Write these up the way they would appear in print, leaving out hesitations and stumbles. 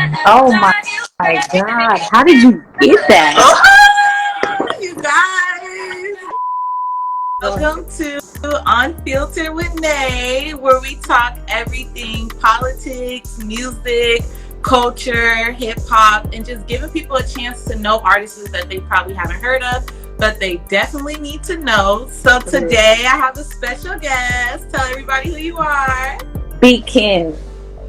Oh my God. How did you get that? Oh, you guys. Welcome to Unfiltered with Nayah, where we talk everything politics, music, culture, hip hop, and just giving people a chance to know artists that they probably haven't heard of, but they definitely need to know. So today I have a special guest. Tell everybody who you are. Big Kim.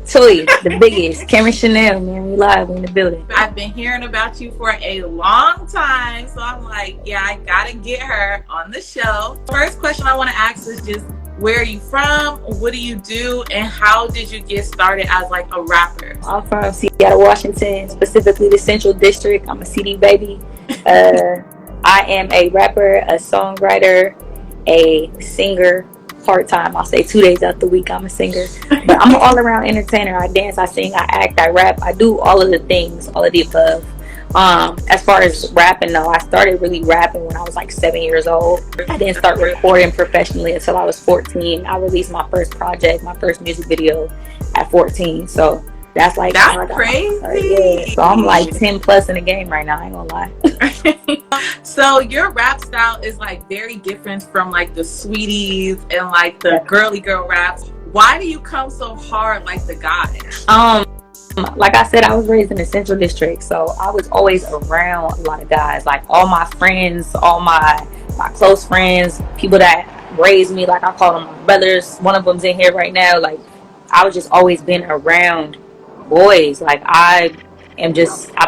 Toy, the biggest. Cameron Chanel, man. We live in the building. I've been hearing about you for a long time, so I'm like, yeah, I gotta get her on the show. First question I want to ask is just, where are you from? What do you do? And how did you get started as like a rapper? I'm from Seattle, Washington, specifically the Central District. I'm a CD baby. I am a rapper, a songwriter, a singer. Part-time, I'll say 2 days out the week I'm a singer, but I'm an all-around entertainer. I dance, I sing, I act, I rap, I do all of the things, all of the above. As far as rapping though, I started really rapping when I was like 7 years old. I didn't start recording professionally until I was 14. I released my first project, my first music video at 14, so that's like crazy. Yeah. So I'm like 10 plus in the game right now, I ain't gonna lie. So your rap style is like very different from like the sweeties and like the girly girl raps. Why do you come so hard like the guys? Like I said, I was raised in the Central District, so I was always around a lot of guys. Like all my friends, all my close friends, people that raised me, like I call them my brothers. One of them's in here right now. Like I was just always been around boys. Like I've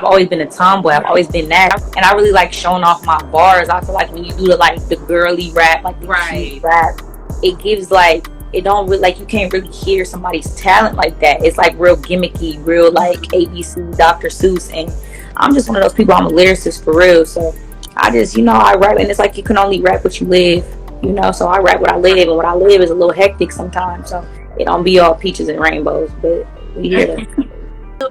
always been a tomboy. I've always been that, and I really like showing off my bars. I feel like when you do the girly rap, like the cute rap, it gives like, it don't really, like, you can't really hear somebody's talent like that. It's like real gimmicky, real like ABC, Dr. Seuss, and I'm just one of those people. I'm a lyricist for real, so I just, I rap, and it's like you can only rap what you live, so I rap what I live, and what I live is a little hectic sometimes, so it don't be all peaches and rainbows, but we here.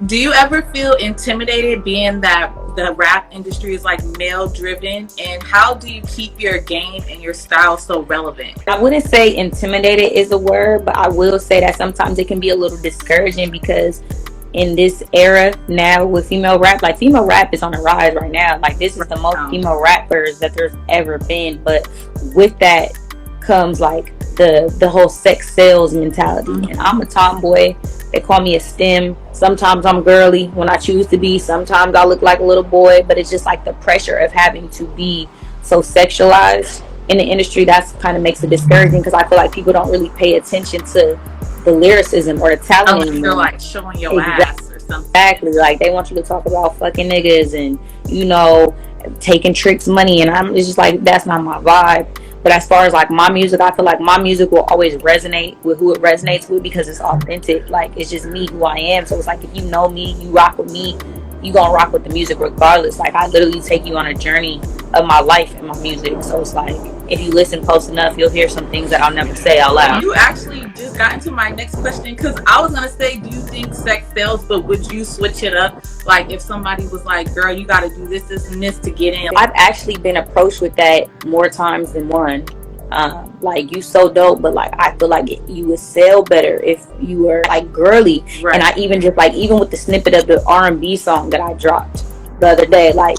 Do you ever feel intimidated being that the rap industry is like male driven, and how do you keep your game and your style so relevant? I wouldn't say intimidated is a word, but I will say that sometimes it can be a little discouraging, because in this era now with female rap, like female rap is on the rise right now. Like this is the most female rappers that there's ever been, but with that comes like the whole sex sales mentality. And I'm a tomboy. They call me a STEM. Sometimes I'm girly when I choose to be. Sometimes I look like a little boy, but it's just like the pressure of having to be so sexualized in the industry. That's kind of makes it discouraging, because I feel like people don't really pay attention to the lyricism or the talent. Unless you're like showing your ass or something. Exactly. Like they want you to talk about fucking niggas and taking tricks money, and it's just like, that's not my vibe. But as far as like my music, I feel like my music will always resonate with who it resonates with, because it's authentic. Like it's just me, who I am. So it's like, if you know me, you rock with me, you gonna rock with the music regardless. Like I literally take you on a journey of my life and my music. So it's like, if you listen close enough, you'll hear some things that I'll never say out loud. You actually just got into my next question, because I was gonna say, do you think sex sells, but would you switch it up? Like if somebody was like, girl, you gotta do this, this, and this to get in. I've actually been approached with that more times than one. Like, you so dope, but like I feel like you would sell better if you were like girly. Right. And I even just like, even with the snippet of the R&B song that I dropped the other day, like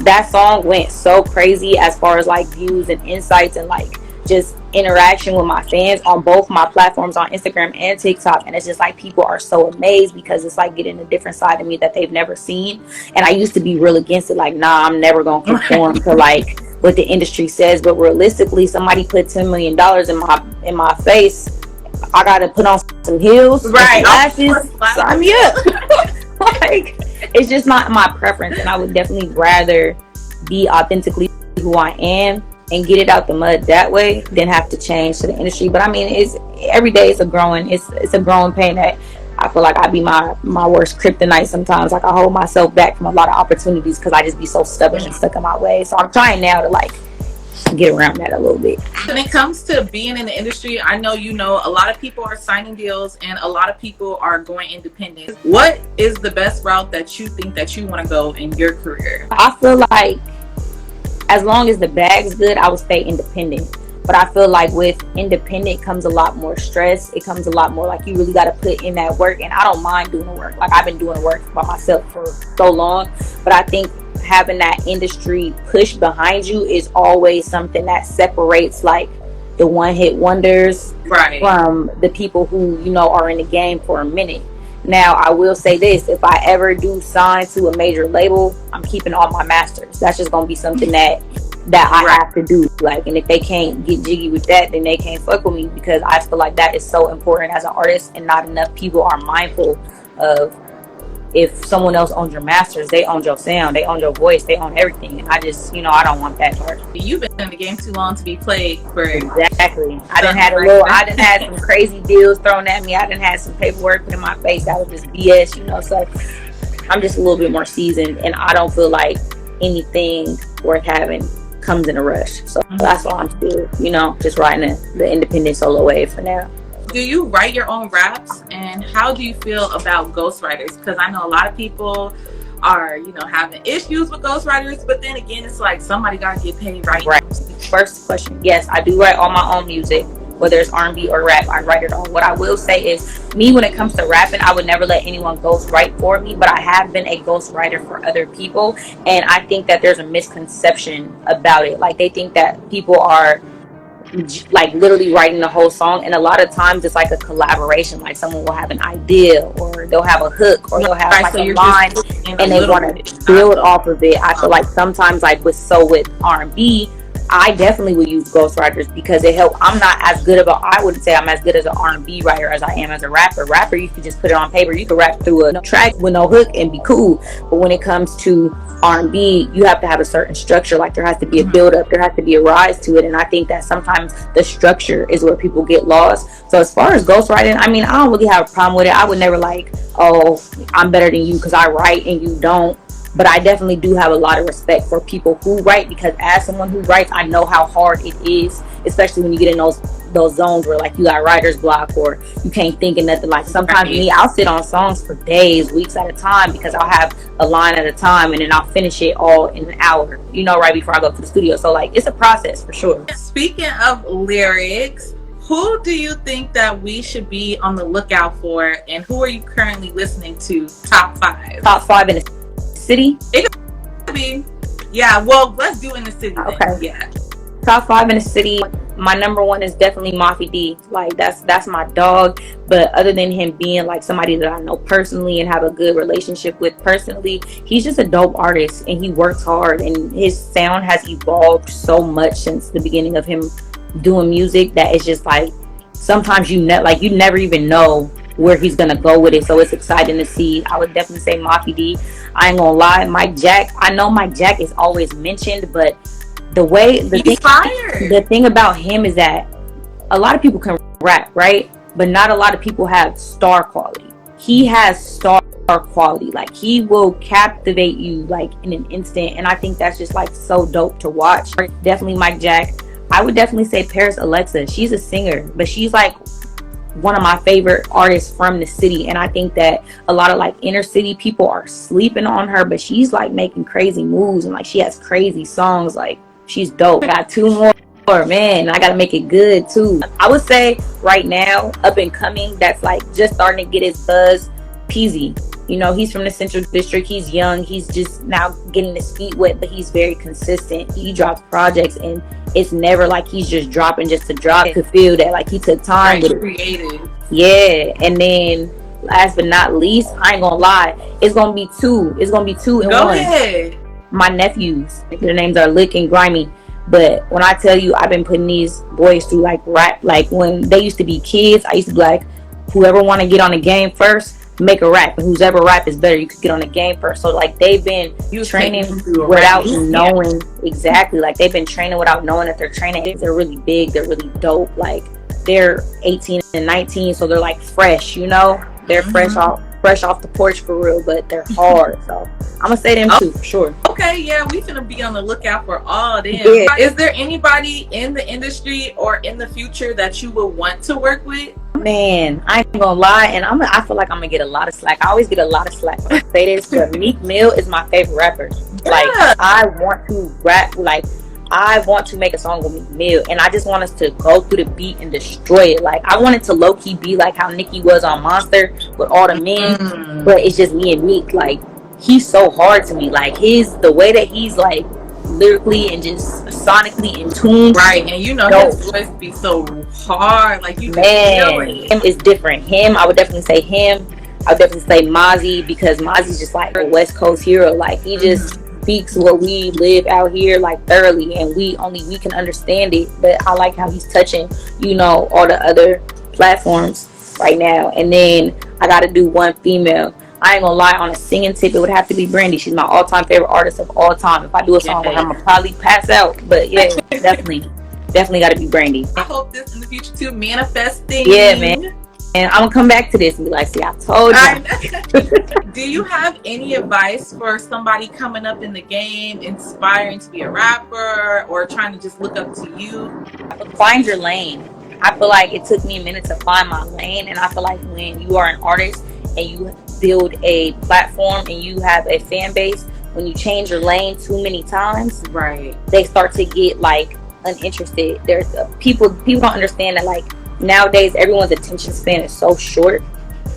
that song went so crazy as far as like views and insights and like just interaction with my fans on both my platforms, on Instagram and TikTok. And it's just like, people are so amazed, because it's like getting a different side of me that they've never seen. And I used to be real against it, like, nah, I'm never gonna conform to like what the industry says. But realistically, somebody put $10 million in my face, I gotta put on some heels, right, glasses, sign me up. Like, it's just not my preference, and I would definitely rather be authentically who I am and get it out the mud that way than have to change to the industry. But I mean, it's every day it's a growing pain that I feel like I be my worst kryptonite sometimes. Like I hold myself back from a lot of opportunities because I just be so stubborn and stuck in my way. So I'm trying now to like get around that a little bit. When it comes to being in the industry, I know a lot of people are signing deals and a lot of people are going independent. What is the best route that you think that you want to go in your career? I feel like as long as the bag's good, I would stay independent. But I feel like with independent comes a lot more stress. It comes a lot more like you really got to put in that work. And I don't mind doing the work. Like I've been doing the work by myself for so long. But I think having that industry push behind you is always something that separates like the one hit wonders from the people who, you know, are in the game for a minute. Now, I will say this, if I ever do sign to a major label, I'm keeping all my masters. That's just gonna be something that I have to do. Like, and if they can't get jiggy with that, then they can't fuck with me, because I feel like that is so important as an artist, and not enough people are mindful of, if someone else owns your masters, they own your sound, they own your voice, they own everything. And I just, you know, I don't want that part. You've been in the game too long to be played for. Exactly. I done had some crazy deals thrown at me. I done had some paperwork put in my face that was just BS, you know. So I'm just a little bit more seasoned, and I don't feel like anything worth having comes in a rush. So that's why I'm still, you know, just riding the independent solo wave for now. Do you write your own raps, and how do you feel about ghostwriters? Because I know a lot of people are, you know, having issues with ghostwriters, but then again, it's like somebody gotta get paid, right? First question, yes, I do write all my own music, whether it's R&B or rap. I write it all. What I will say is, me, when it comes to rapping, I would never let anyone ghostwrite for me, but I have been a ghostwriter for other people, and I think that there's a misconception about it. Like, they think that people are like literally writing the whole song, and a lot of times it's like a collaboration. Like, someone will have an idea, or they'll have a hook, or they'll have like a line, and they want to build off of it. I feel like sometimes, like with R&B, I definitely would use ghostwriters because it helps. I'm not as good of I wouldn't say I'm as good as an R&B writer as I am as a rapper. You can just put it on paper. You can rap through a track with no hook and be cool. But when it comes to R&B, you have to have a certain structure. Like, there has to be a build up, there has to be a rise to it. And I think that sometimes the structure is where people get lost. So as far as ghostwriting, I mean, I don't really have a problem with it. I would never like, oh, I'm better than you because I write and you don't. But I definitely do have a lot of respect for people who write, because as someone who writes, I know how hard it is, especially when you get in those zones where like you got writer's block, or you can't think of nothing. Like, sometimes me, I'll sit on songs for days, weeks at a time, because I'll have a line at a time, and then I'll finish it all in an hour, you know, right before I go to the studio. So like, it's a process for sure. Speaking of lyrics, who do you think that we should be on the lookout for, and who are you currently listening to? Top 5. Top 5 in the city? It could be. Yeah, well, let's do in the city then. Okay. Yeah. Top 5 in the city. My number 1 is definitely Mafia D. Like, that's my dog. But other than him being like somebody that I know personally and have a good relationship with personally, he's just a dope artist, and he works hard, and his sound has evolved so much since the beginning of him doing music, that it's just like, sometimes you never even know where he's gonna go with it. So it's exciting to see. I would definitely say Mafia D. I ain't gonna lie, Mike Jack, I know Mike Jack is always mentioned, but the thing about him is that a lot of people can rap, right? But not a lot of people have star quality. He has star quality. Like, he will captivate you like in an instant, and I think that's just like so dope to watch. Definitely Mike Jack. I would definitely say Paris Alexa. She's a singer, but she's like one of my favorite artists from the city, and I think that a lot of like inner city people are sleeping on her, but she's like making crazy moves, and like she has crazy songs. Like, she's dope. I got 2 more, man. I gotta make it good too. I would say right now, up and coming, that's like just starting to get his buzz, Peasy. You know, he's from the Central District. He's young. He's just now getting his feet wet, but he's very consistent. He drops projects, and it's never like he's just dropping just to drop. You could feel that like he took time with it. Creative. Yeah. And then last but not least, I ain't gonna lie, it's gonna be 2. It's gonna be 2 in 1. Go ahead. My nephews, their names are Lick and Grimy. But when I tell you, I've been putting these boys through like rap. Like, when they used to be kids, I used to be like, whoever want to get on the game first, make a rap, and whoever rap is better, you could get on the game first. So like, they've been training without knowing. Exactly. Like, they've been training without knowing that they're training. They're really big, they're really dope. Like, they're 18 and 19, so they're like fresh, you know, they're fresh off the porch for real, but they're hard. So I'm gonna say them too, for sure. Okay, yeah, we finna be on the lookout for all them. Yeah. Is there anybody in the industry or in the future that you would want to work with? Man, I ain't gonna lie, and I feel like I'm gonna get a lot of slack. I always get a lot of slack when I say this, but Meek Mill is my favorite rapper. Like, I want to rap. Like, I want to make a song with Mill, and I just want us to go through the beat and destroy it. Like, I want it to low key be like how Nicki was on Monster with all the men, but it's just me and Meek. Like, he's so hard to me. Like, the way that he's like lyrically and just sonically in tune. Right, and you know his voice be so hard. Like, you can feel it. Him is different. Him, I would definitely say him. I would definitely say Mozzie, because Mozzie's just like a West Coast hero. Like, he just speaks what we live out here like thoroughly, and we can understand it. But I like how he's touching, you know, all the other platforms right now. And then I got to do one female. I ain't gonna lie, on a singing tip, it would have to be Brandy. She's my all-time favorite artist of all time. If I do a song with her, I'm gonna probably pass out. But yeah, definitely got to be Brandy. I hope this in the future too, manifesting. Yeah, man. And I'm gonna come back to this and be like, see, I told you. Do you have any advice for somebody coming up in the game, inspiring to be a rapper or trying to just look up to you? Find your lane. I feel like it took me a minute to find my lane, and I feel like when you are an artist and you build a platform and you have a fan base, when you change your lane too many times, right, they start to get like uninterested. There's people don't understand that, like, nowadays everyone's attention span is so short.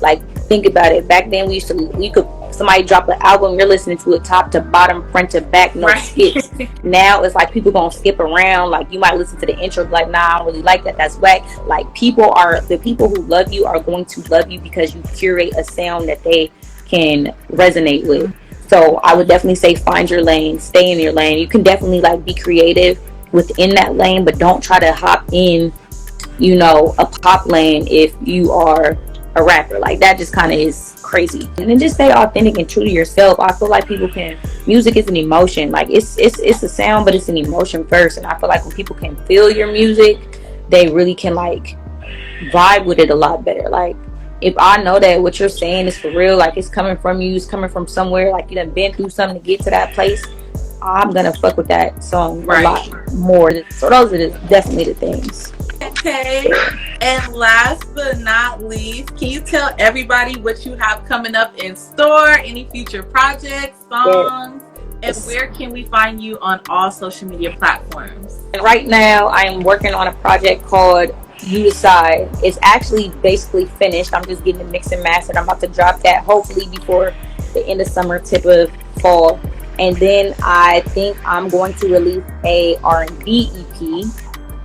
Like, think about it. Back then we could somebody drop an album, you're listening to it top to bottom, front to back, no skips. Now it's like people gonna skip around. Like, you might listen to the intro, be like, nah, I don't really like that, that's whack. Like, the people who love you are going to love you because you curate a sound that they can resonate with. So I would definitely say find your lane, stay in your lane. You can definitely like be creative within that lane, but don't try to hop in, you know, a pop lane if you are a rapper. Like, that just kind of is crazy. And then just stay authentic and true to yourself. I feel like music is an emotion. Like, it's a sound, but it's an emotion first. And I feel like when people can feel your music, they really can like vibe with it a lot better. Like, if I know that what you're saying is for real, like it's coming from you, it's coming from somewhere, like you done been through something to get to that place, I'm gonna fuck with that song a lot more. So those are definitely the things. Okay, and last but not least, can you tell everybody what you have coming up in store, any future projects, songs, and where can we find you on all social media platforms? And right now, I am working on a project called You Decide. It's actually basically finished. I'm just getting it mixed and mastered. I'm about to drop that hopefully before the end of summer, tip of fall. And then I think I'm going to release a R&B EP.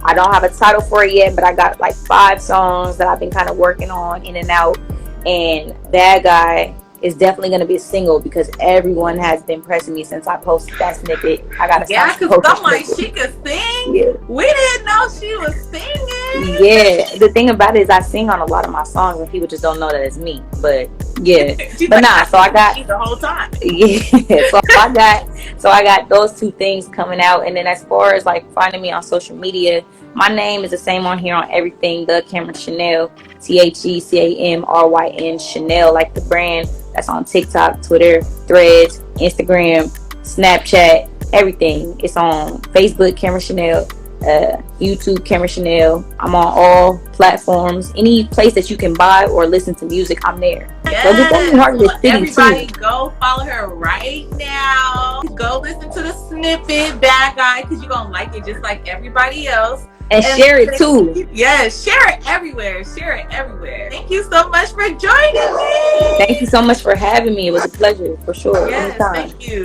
I don't have a title for it yet, but I got like 5 songs that I've been kind of working on in and out. And Bad Guy is definitely going to be a single because everyone has been pressing me since I posted that snippet. I got to stop. Yeah, because I'm like, she could sing. Yeah. We didn't know she was singing. Yeah, the thing about it is I sing on a lot of my songs and people just don't know that it's me. But yeah, but like, nah. So I got the whole time. Yeah, so I got those 2 things coming out. And then as far as like finding me on social media, my name is the same on here on everything. The Cameron Chanel, TheCamryn Chanel, like the brand. That's on TikTok, Twitter, Threads, Instagram, Snapchat, everything. It's on Facebook, Cameron Chanel, YouTube, Cameron Chanel. I'm on all platforms. Any place that you can buy or listen to music, I'm there. Yes. Everybody go follow her right now. Go listen to the snippet, Bad Guy, because you're going to like it just like everybody else. And share it too. Yes, share it everywhere. Share it everywhere. Thank you so much for joining me. Thank you so much for having me. It was a pleasure, for sure. Yes, anytime. Thank you.